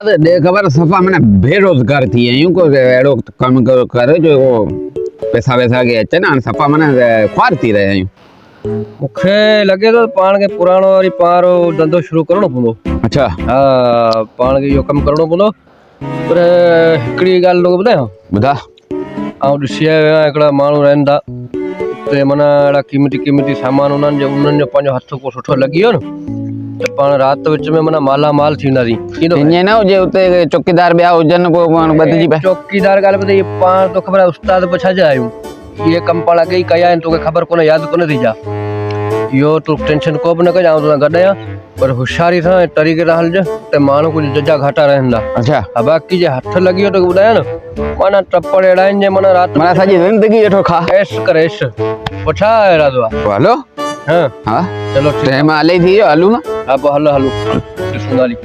अरे देख खबर सफ़ा मैंने बेरोजगार थी यूं को एड़ो कम करे जो वो पैसा वैसा के अचे ना सफ़ा मैंने ख्वार थी रहे यूं मुखे लगे तो पाण के पुराणो वरी पारो धंधो शुरू करणो पवंदो। अच्छा हाँ पाण के इहो कम करणो पवंदो पर हिकिड़ी ॻाल्हि तोखे ॿुधायां बुधा ऐं ॾिसी आयो आहियां हिकिड़ा माण्हू रहनि था उते माना अहिड़ा कीमती सामान उन्हनि जो पंहिंजो हथ को सुठो लॻी वियो न त पाण राति विच में माना माला माल थींदासीं। ईअं न हुजे उते चौकीदार ॿिया हुजनि को बदिजी पए चौकीदार ॻाल्हि ॿुधाई पाण तो ख़बर आहे उस्ताद पोइ छा जा आहियूं इहे कम पाण अॻे ई कया आहिनि तोखे ख़बर कोन्हे यादि कोन्हे थी जा इहो तूं टेंशन को बि न कजां तोसां गॾु आहियां पर होशियारी सां ऐं तरीक़े सां हलिजे त माण्हू कुझु जजा घाटा रहंदा। अच्छा बाक़ी जे हथ लॻी वियो तोखे ॿुधायां न माना टपड़ अहिड़ा आहिनि जे माना राति माना सॼी ज़िंदगी वेठो खा ऐश कर ऐश पोइ छा इरादो आहे हलो हाँ हाँ चलो ठीक टाइम हले थी वियो हलूं न हा पोइ हलो ॾिसूं ॻाल्हि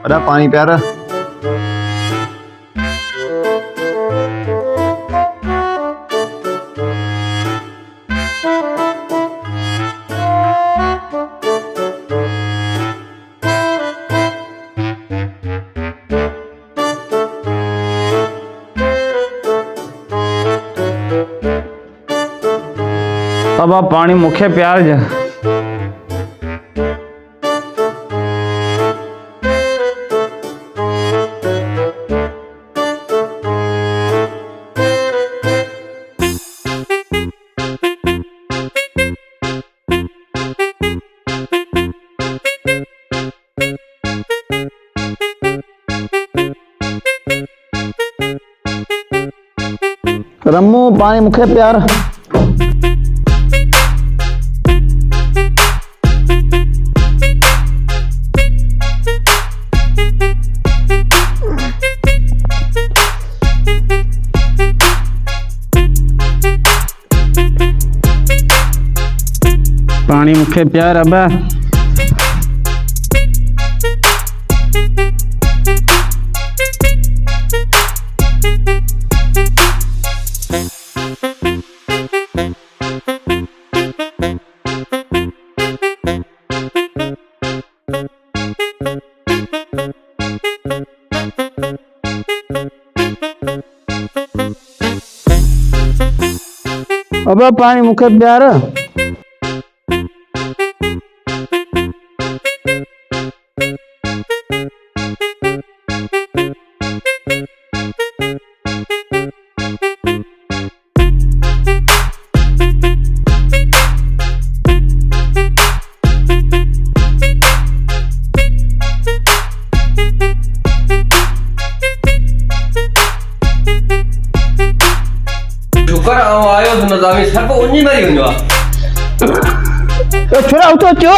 अरे पानी प्यार अब आप पानी मुखे प्यार जा रमू पानी मुखे प्यार पानी मुखे प्यार अब पानी मुखे प्यार शुक्र आयो नज़ामी सब उन्हीं मरी वञो आहे छोरा उठो चो